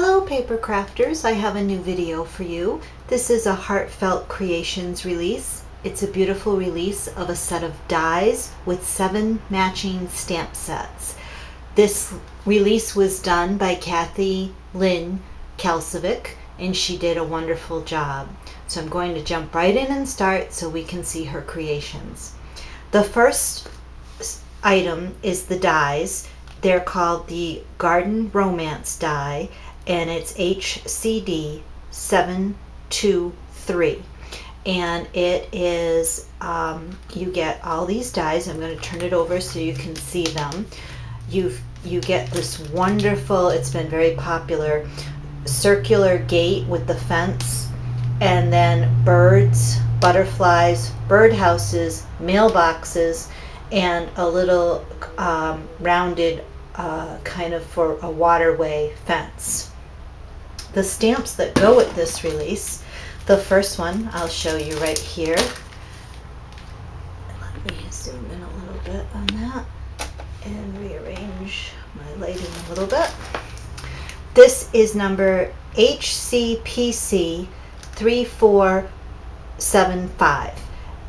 Hello paper crafters, I have a new video for you. This is a Heartfelt Creations release. It's a beautiful release of a set of dies with 7 matching stamp sets. This release was done by Kathy Lynn Kalsovic and she did a wonderful job. So I'm going to jump right in and start so we can see her creations. The first item is the dies. They're called the Garden Romance die, and it's HCD 723. And it is, you get all these dies. I'm going to turn it over so you can see them. You get this wonderful, it's been very popular, circular gate with the fence, and then birds, butterflies, birdhouses, mailboxes, and a little rounded kind of for a waterway fence. The stamps that go with this release, the first one I'll show you right here. Let me zoom in a little bit on that and rearrange my lighting a little bit. This is number HCPC 3475.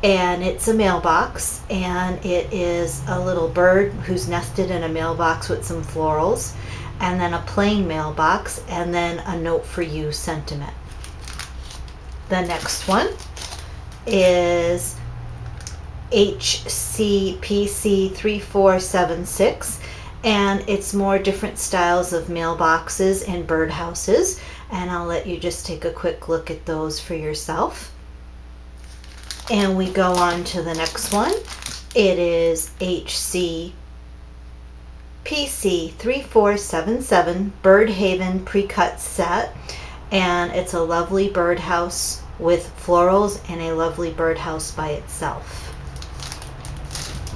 And it's a mailbox, and it is a little bird who's nested in a mailbox with some florals, and then a plain mailbox, and then a note for you sentiment. The next one is HCPC 3476, and it's more different styles of mailboxes and birdhouses, and I'll let you just take a quick look at those for yourself. And we go on to the next one. It is HCPC 3477 Birdhaven Pre-Cut Set. And it's a lovely birdhouse with florals and a lovely birdhouse by itself.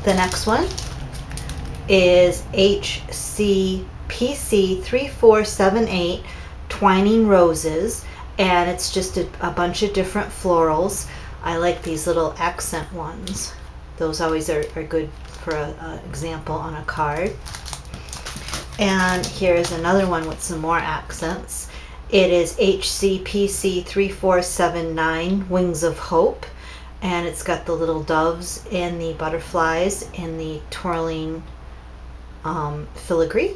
The next one is HCPC 3478 Twining Roses. And it's just a bunch of different florals. I like these little accent ones. Those always are good for an example on a card. And here's another one with some more accents. It is HCPC 3479 Wings of Hope. And it's got the little doves and the butterflies and the twirling filigree.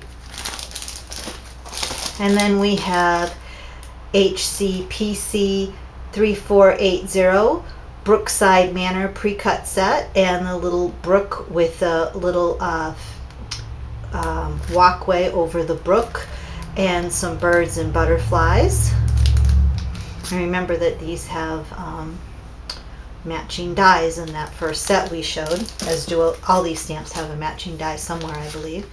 And then we have HCPC 3480 Brookside Manor Pre-Cut Set, and the little brook with a little walkway over the brook and some birds and butterflies. And remember that these have matching dies in that first set we showed, as do all these stamps have a matching die somewhere, I believe.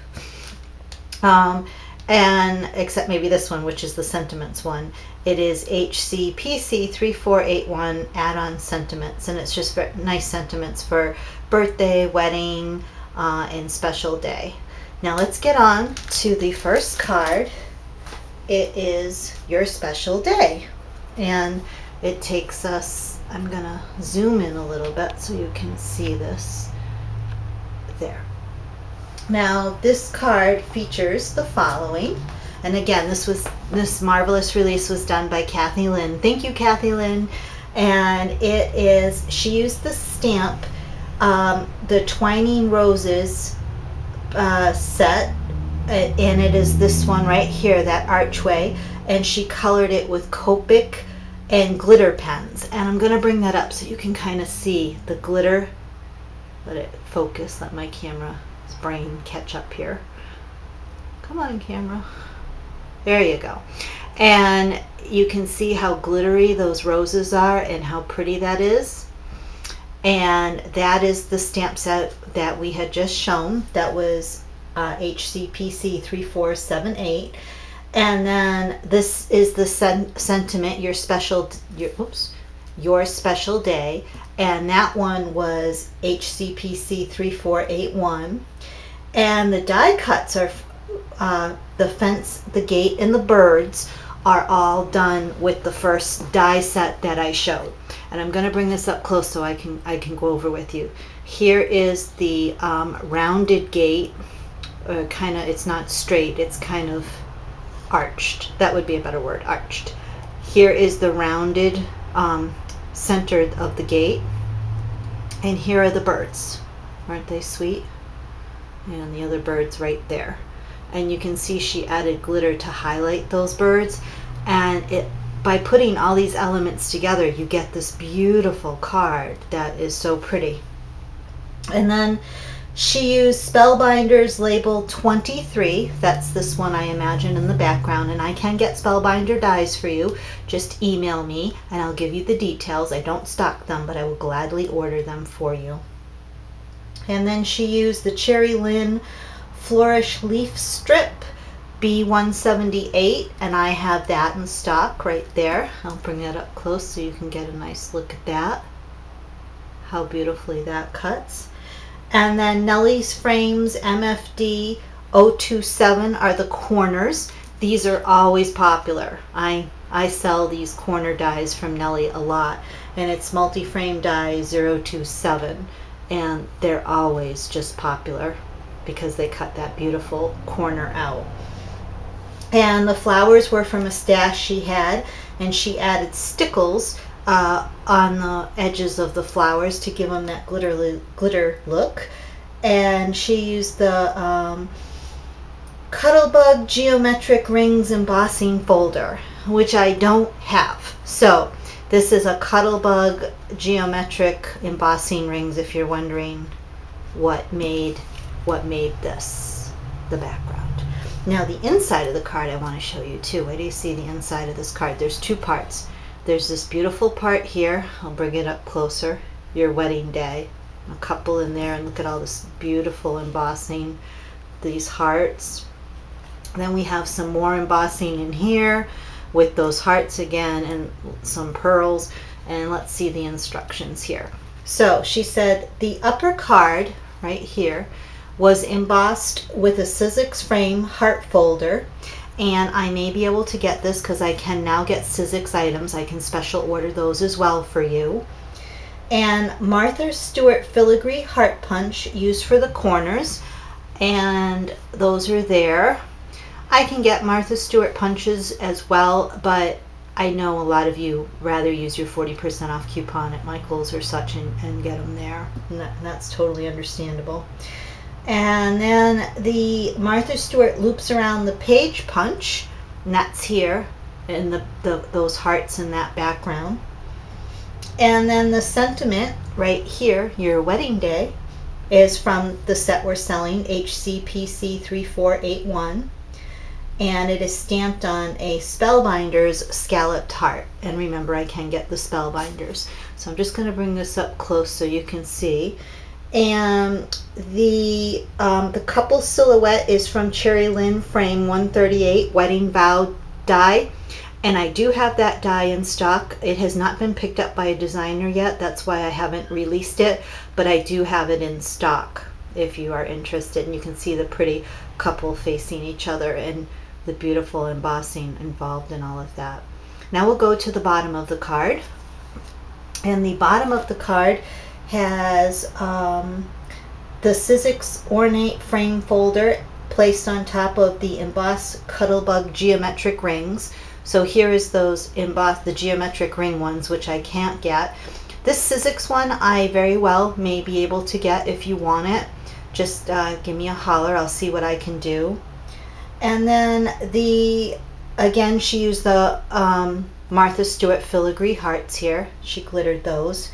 And except maybe this one, which is the sentiments one. It is HCPC 3481 add-on sentiments, and it's just very nice sentiments for birthday, wedding, and special day. Now let's get on to the first card. It is your special day, and it takes us, I'm gonna zoom in a little bit so you can see this there. Now this card features the following, and again this marvelous release was done by Kathy Lynn. Thank you, Kathy Lynn. And it is, she used the stamp, the Twining Roses set, and it is this one right here, that archway, and she colored it with Copic and glitter pens. And I'm gonna bring that up so you can kind of see the glitter. Let it focus, let my camera brain catch up here. Come on, camera. There you go. And you can see how glittery those roses are and how pretty that is. And that is the stamp set that we had just shown. That was HCPC 3478. And then this is the sentiment, your special day, and that one was HCPC 3481. And the die cuts are the fence, the gate, and the birds are all done with the first die set that I showed. And I'm going to bring this up close so I can go over with you. Here is the rounded gate, kind of, it's not straight, it's kind of arched. That would be a better word, arched. Here is the rounded center of the gate. And here are the birds. Aren't they sweet? And the other bird's right there. And you can see she added glitter to highlight those birds. And by putting all these elements together, you get this beautiful card that is so pretty. And then she used Spellbinders label 23. That's this one I imagine in the background. And I can get Spellbinder dies for you. Just email me and I'll give you the details. I don't stock them, but I will gladly order them for you. And then she used the Cherry Lynn Flourish Leaf Strip B178, and I have that in stock right there. I'll bring that up close so you can get a nice look at that. How beautifully that cuts. And then Nellie's Frames MFD 027 are the corners. These are always popular. I sell these corner dies from Nellie a lot, and it's multi-frame die 027, and they're always just popular because they cut that beautiful corner out. And the flowers were from a stash she had, and she added stickles on the edges of the flowers to give them that glitter look. And she used the Cuttlebug Geometric Rings Embossing Folder, which I don't have. So this is a Cuttlebug Geometric Embossing Rings, if you're wondering what made this the background. Now the inside of the card I want to show you too. Where do you see the inside of this card? There's two parts. There's this beautiful part here. I'll bring it up closer. Your wedding day. A couple in there, and look at all this beautiful embossing. These hearts. Then we have some more embossing in here with those hearts again and some pearls. And let's see the instructions here. So she said the upper card right here was embossed with a Sizzix frame heart folder, and I may be able to get this because I can now get Sizzix items. I can special order those as well for you. And Martha Stewart filigree heart punch used for the corners, and those are there. I can get Martha Stewart punches as well, but I know a lot of you rather use your 40% off coupon at Michael's or such and get them there, and that's totally understandable. And then the Martha Stewart loops around the page punch, and that's here in those hearts in that background. And then the sentiment right here, your wedding day, is from the set we're selling, HCPC 3481, and it is stamped on a Spellbinders scalloped heart. And remember, I can get the Spellbinders, so I'm just going to bring this up close so you can see. And the couple silhouette is from Cherry Lynn Frame 138 Wedding Vow die, and I do have that die in stock. It has not been picked up by a designer yet, that's why I haven't released it, but I do have it in stock if you are interested. And you can see the pretty couple facing each other and the beautiful embossing involved in all of that. Now we'll go to the bottom of the card, and the bottom of the card has the Sizzix ornate frame folder placed on top of the embossed Cuttlebug geometric rings. So here is those embossed, the geometric ring ones, which I can't get. This Sizzix one I very well may be able to get if you want it. Just give me a holler, I'll see what I can do. And then again, she used the Martha Stewart filigree hearts here. She glittered those.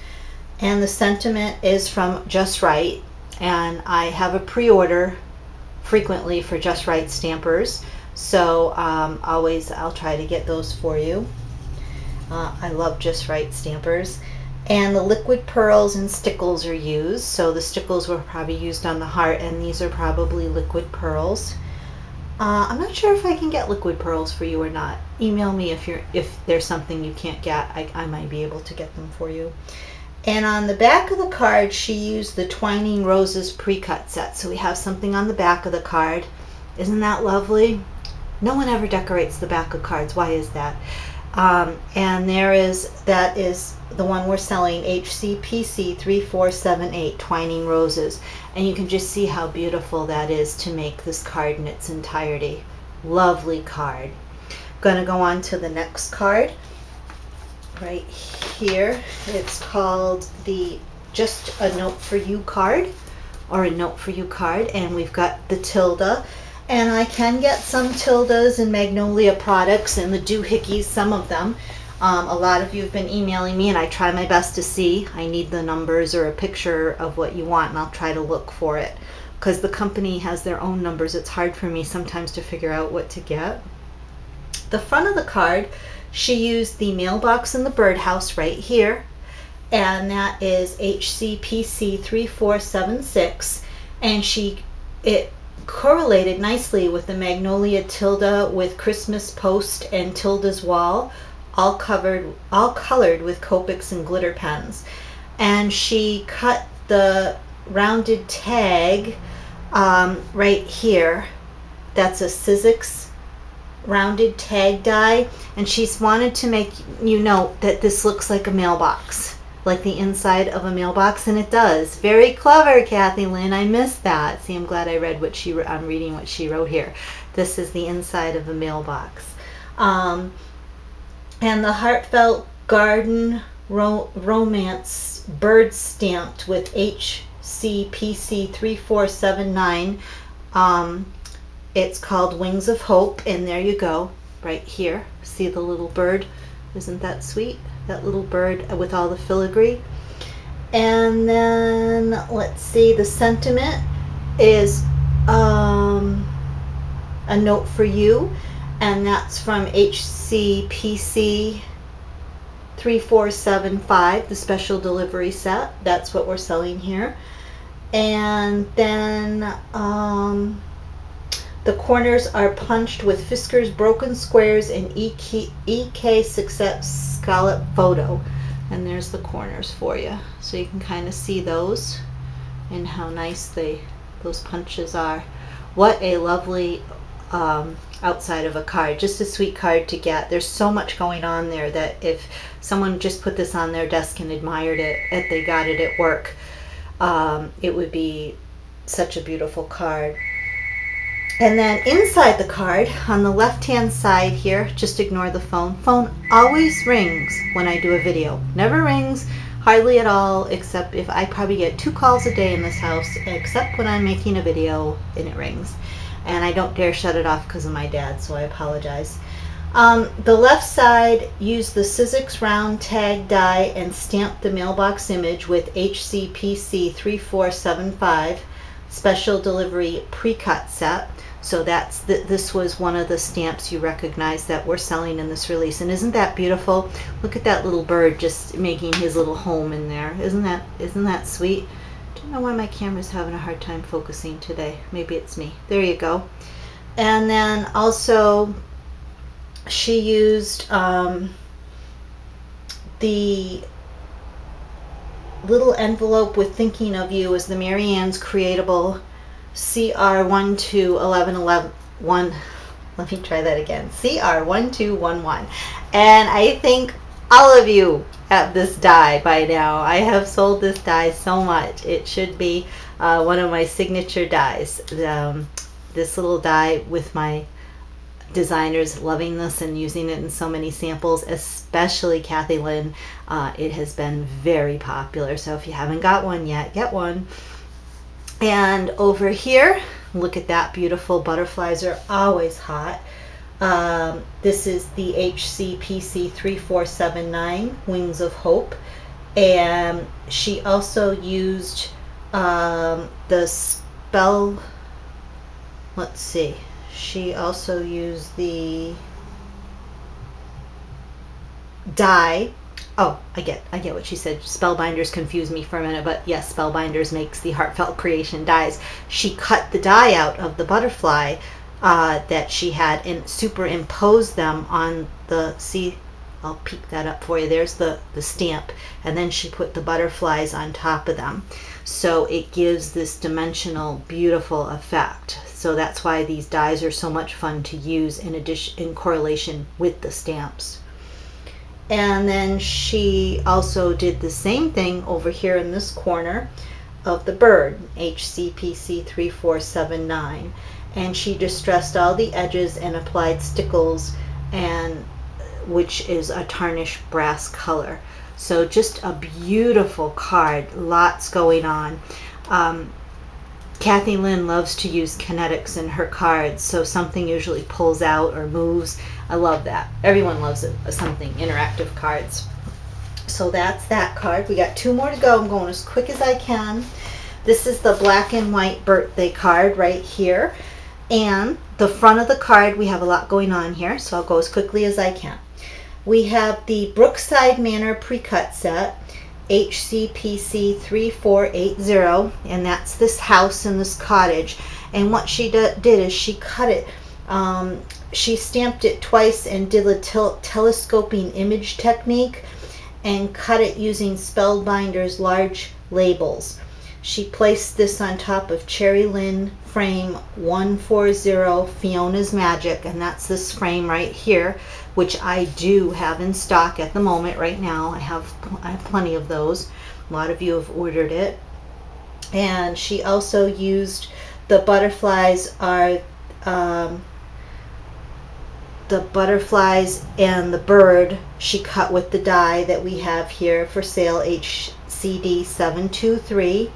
And the sentiment is from Just Right, and I have a pre-order frequently for Just Right stampers, so always I'll try to get those for you. I love Just Right stampers. And the liquid pearls and stickles are used, so the stickles were probably used on the heart, and these are probably liquid pearls. I'm not sure if I can get liquid pearls for you or not. Email me if there's something you can't get. I might be able to get them for you. And on the back of the card, she used the Twining Roses pre-cut set. So we have something on the back of the card. Isn't that lovely? No one ever decorates the back of cards. Why is that? And that is the one we're selling, HCPC 3478 Twining Roses. And you can just see how beautiful that is to make this card in its entirety. Lovely card. Gonna go on to the next card right here. It's called the Just a Note for You card, or a Note for You card, and we've got the tilde. And I can get some tildes and Magnolia products and the doohickeys, some of them. A lot of you have been emailing me, and I try my best to see. I need the numbers or a picture of what you want, and I'll try to look for it. Because the company has their own numbers, it's hard for me sometimes to figure out what to get. The front of the card, she used the mailbox in the birdhouse right here, and that is HCPC 3476, and it correlated nicely with the Magnolia tilde with Christmas post and tilde's wall, all colored with Copics and glitter pens. And she cut the rounded tag right here. That's a Sizzix rounded tag die, and she's wanted to make you know that this looks like a mailbox, like the inside of a mailbox, and it does. Very clever, Kathy Lynn. I missed that. See, I'm glad I read what she. I'm reading what she wrote here. This is the inside of a mailbox, and the Heartfelt Garden Romance bird stamped with HCPC 3479. It's called Wings of Hope, and there you go, right here. See the little bird? Isn't that sweet? That little bird with all the filigree. And then let's see, the sentiment is a note for you, and that's from HCPC 3475, the special delivery set. That's what we're selling here. And then the corners are punched with Fisker's broken squares and EK success scallop photo. And there's the corners for you. So you can kind of see those and how nice those punches are. What a lovely outside of a card. Just a sweet card to get. There's so much going on there that if someone just put this on their desk and admired it, if they got it at work, it would be such a beautiful card. And then inside the card, on the left-hand side here, just ignore the phone. Phone always rings when I do a video. Never rings, hardly at all, except if I probably get 2 calls a day in this house, except when I'm making a video and it rings. And I don't dare shut it off because of my dad, so I apologize. The left side used the Sizzix round tag die and stamped the mailbox image with HCPC 3475 special delivery pre-cut set. So this was one of the stamps you recognize that we're selling in this release. And isn't that beautiful? Look at that little bird just making his little home in there. Isn't that sweet? Don't know why my camera's having a hard time focusing today. Maybe it's me. There you go. And then also she used the little envelope with Thinking of You as the Marianne's Creatable CR121111. Let me try that again. CR1211. And I think all of you have this die by now. I have sold this die so much. It should be one of my signature dies. This little die with my designers loving this and using it in so many samples, especially Kathy Lynn. It has been very popular. So if you haven't got one yet, get one. And over here, look at that beautiful. Butterflies are always hot. This is the HCPC 3479 Wings of Hope. And she also used the spell, let's see, she also used the die. Oh, I get what she said. Spellbinders confused me for a minute, but yes, Spellbinders makes the Heartfelt Creation dies. She cut the die out of the butterfly that she had and superimposed them on the, see, I'll peek that up for you. There's the stamp, and then she put the butterflies on top of them. So it gives this dimensional, beautiful effect. So that's why these dies are so much fun to use in correlation with the stamps. And then she also did the same thing over here in this corner of the bird, HCPC 3479. And she distressed all the edges and applied stickles and which is a tarnished brass color. So just a beautiful card, lots going on. Kathy Lynn loves to use kinetics in her cards, so something usually pulls out or moves. I love that. Everyone loves it, something interactive cards. So that's that card. We got 2 more to go. I'm going as quick as I can. This is the black and white birthday card right here. And the front of the card, we have a lot going on here, so I'll go as quickly as I can. We have the Brookside Manor pre-cut set, HCPC 3480, and that's this house and this cottage. And what she did is she cut it, she stamped it twice and did a telescoping image technique and cut it using Spellbinder's large labels. She placed this on top of Cherry Lynn frame 140 Fiona's Magic, and that's this frame right here, which I do have in stock at the moment right now. I have plenty of those. A lot of you have ordered it. And she also used the butterflies and the bird she cut with the die that we have here for sale, HCD 723.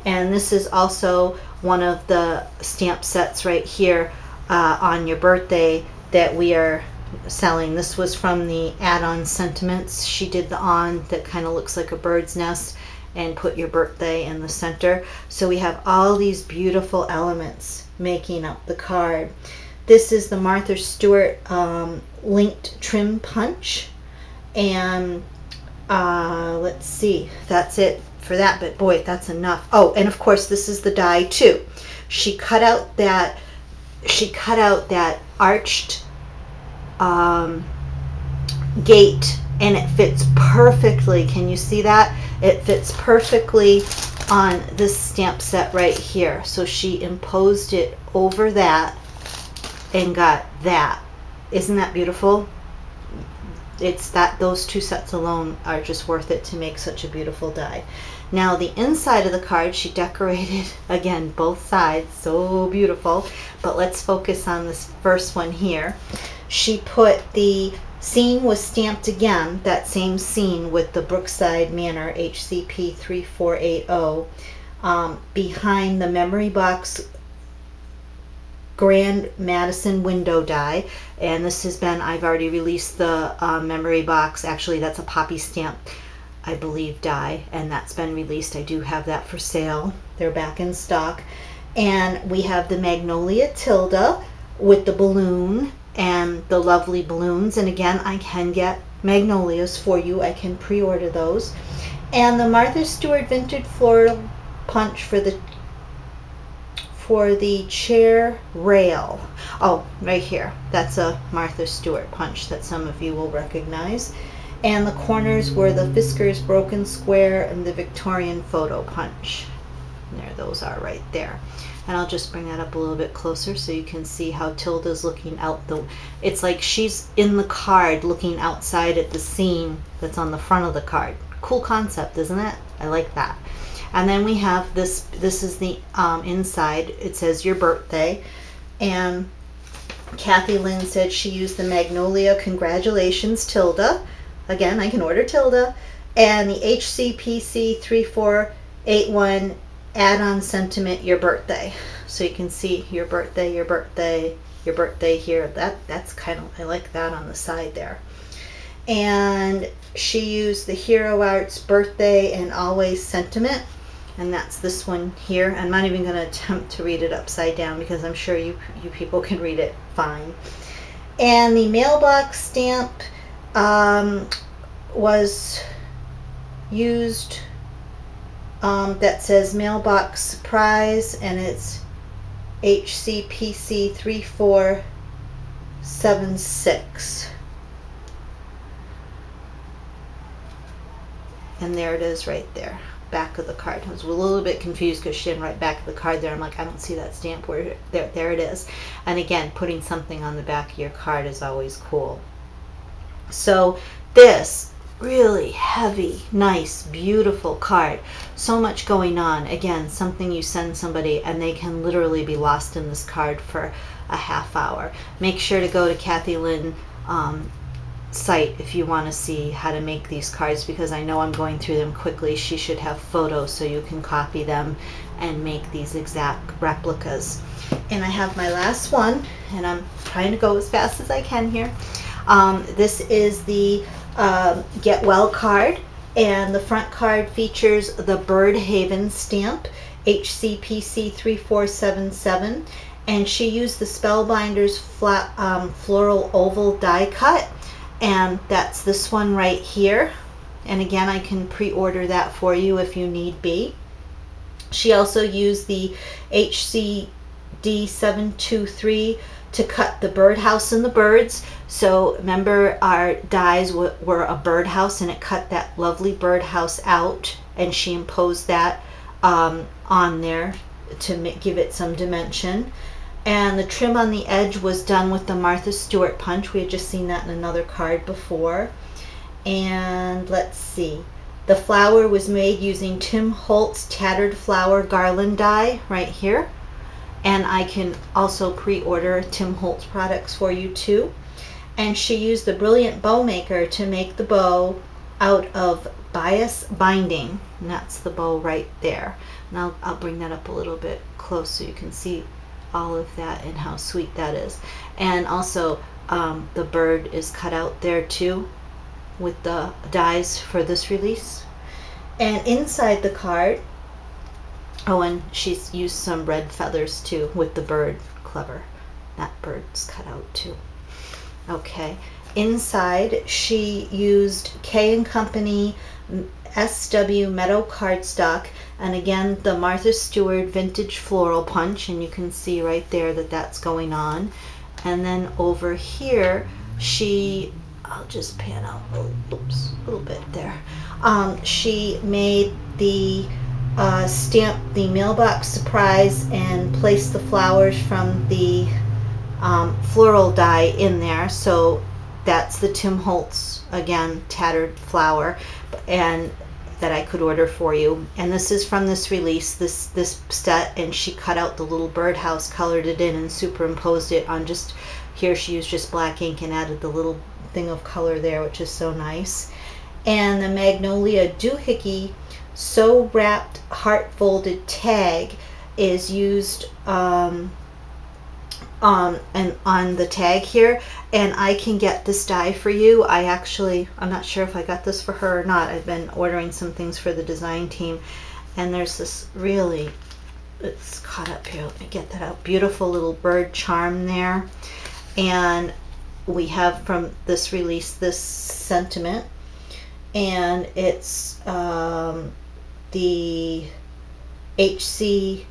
And this is also one of the stamp sets right here on your birthday that we are selling. This was from the add-on sentiments. She did the on that kind of looks like a bird's nest and put your birthday in the center. So we have all these beautiful elements making up the card. This is the Martha Stewart linked trim punch, and let's see, that's it for that, but boy, that's enough. Oh, and of course this is the die too. She cut out that arched gate, and it fits perfectly. Can you see that? It fits perfectly on this stamp set right here. So she imposed it over that and got that. Isn't that beautiful? It's that those 2 sets alone are just worth it to make such a beautiful die. Now the inside of the card, she decorated again both sides, so beautiful. But let's focus on this first one here. She put the scene was stamped again, that same scene with the Brookside Manor HCP 3480 behind the memory box Grand Madison window die. And this has been, I've already released the memory box. Actually, that's a poppy stamp, I believe, die, and that's been released. I do have that for sale. They're back in stock. And we have the Magnolia Tilda with the balloon and the lovely balloons. And again, I can get magnolias for you. I can pre-order those. And the Martha Stewart Vintage Floral Punch for the chair rail. Oh, right here. That's a Martha Stewart punch that some of you will recognize. And the corners were the Fisker's Broken Square and the Victorian Photo Punch. There, those are right there. And I'll just bring that up a little bit closer so you can see how Tilda's looking out it's like she's in the card looking outside at the scene that's on the front of the card. Cool concept, isn't it? I like that. And then we have this is the inside. It says your birthday. And Kathy Lynn said she used the Magnolia Congratulations Tilda. Again, I can order Tilda. And the HCPC 3481 add-on sentiment, your birthday. So you can see your birthday, your birthday, your birthday here. That's kind of, I like that on the side there. And she used the Hero Arts birthday and always sentiment. And that's this one here. I'm not even going to attempt to read it upside down because I'm sure you people can read it fine. And the mailbox stamp was used that says mailbox surprise, and it's HCPC 3476. And there it is right there, back of the card. I was a little bit confused because she didn't write back of the card there. I'm like, I don't see that stamp. Where there it is. And again, putting something on the back of your card is always cool. So this really heavy, nice, beautiful card. So much going on. Again, something you send somebody and they can literally be lost in this card for a half hour. Make sure to go to Kathy Lynn site if you want to see how to make these cards, because I know I'm going through them quickly. She should have photos so you can copy them and make these exact replicas. And I have my last one, and I'm trying to go as fast as I can here. This is the Get Well card, and the front card features the Bird Haven stamp, HCPC 3477, and she used the Spellbinders flat, floral oval die cut, and that's this one right here. And again, I can pre-order that for you if you need be. She also used the HCD 723 to cut the birdhouse and the birds. So remember, our dies were a birdhouse, and it cut that lovely birdhouse out, and she imposed that on there to give it some dimension. And the trim on the edge was done with the Martha Stewart punch. We had just seen that in another card before. And let's see. The flower was made using Tim Holtz Tattered Flower Garland die right here. And I can also pre-order Tim Holtz products for you too. And she used the Brilliant Bow Maker to make the bow out of bias binding. And that's the bow right there. And I'll bring that up a little bit close so you can see all of that and how sweet that is. And also the bird is cut out there too with the dies for this release. And inside the card, oh, and she's used some red feathers too with the bird. Clever. That bird's cut out too. Okay. Inside, she used K & Company SW Meadow cardstock, and again the Martha Stewart vintage floral punch, and you can see right there that that's going on. And then over here, I'll just pan out a little bit there. She made the stamp the mailbox surprise and placed the flowers from the floral die in there. So that's the Tim Holtz, again, tattered flower, and that I could order for you. And this is from this release, this set, and she cut out the little birdhouse, colored it in, and superimposed it on just here. She used just black ink and added the little thing of color there, which is so nice. And the Magnolia Doohickey sew wrapped heart folded tag is used and on the tag here, and I can get this die for you. I'm not sure if I got this for her or not. I've been ordering some things for the design team, and there's this really, it's caught up here, let me get that out, beautiful little bird charm there. And we have from this release this sentiment, and it's the HCPC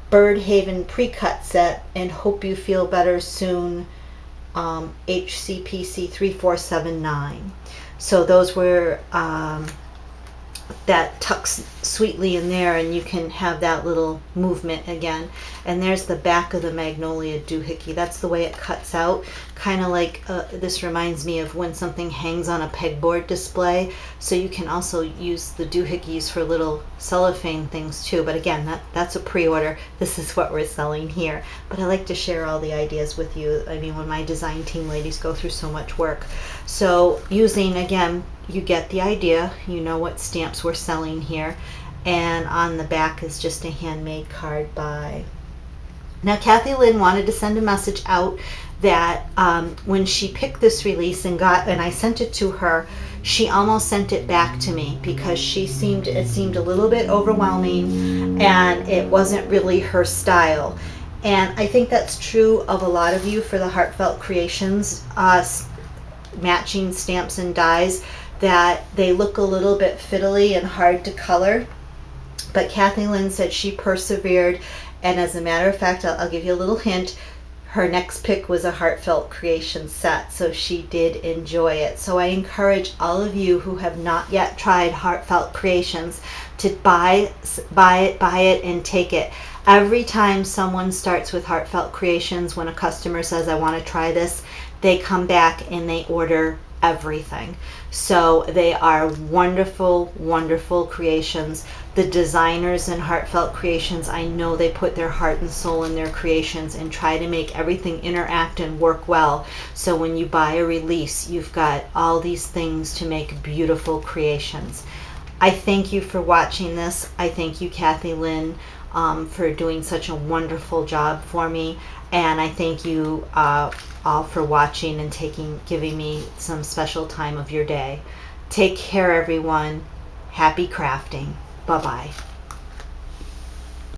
Bird Haven pre-cut set, and hope you feel better soon, HCPC 3479. So those were that tucks sweetly in there, and you can have that little movement again. And there's the back of the Magnolia Doohickey. That's the way it cuts out, kind of like this reminds me of when something hangs on a pegboard display. So you can also use the doohickeys for little cellophane things too, but again, that's a pre-order. This is what we're selling here, but I like to share all the ideas with you. I mean, when my design team ladies go through so much work. So using, again, you get the idea, you know what stamps we're selling here, and on the back is just a handmade card by. Now, Kathy Lynn wanted to send a message out that when she picked this release and I sent it to her, she almost sent it back to me because it seemed a little bit overwhelming and it wasn't really her style. And I think that's true of a lot of you for the Heartfelt Creations matching stamps and dies, that they look a little bit fiddly and hard to color. But Kathy Lynn said she persevered, and as a matter of fact, I'll give you a little hint, her next pick was a Heartfelt Creation set, so she did enjoy it. So I encourage all of you who have not yet tried Heartfelt Creations to buy it and take it. Every time someone starts with Heartfelt Creations, when a customer says, I want to try this, they come back and they order everything. So they are wonderful, wonderful creations. The designers in Heartfelt Creations, I know they put their heart and soul in their creations and try to make everything interact and work well. So when you buy a release, you've got all these things to make beautiful creations. I thank you for watching this. I thank you, Kathy Lynn, for doing such a wonderful job for me. And I thank you all for watching and giving me some special time of your day. Take care, everyone. Happy crafting. Bye-bye.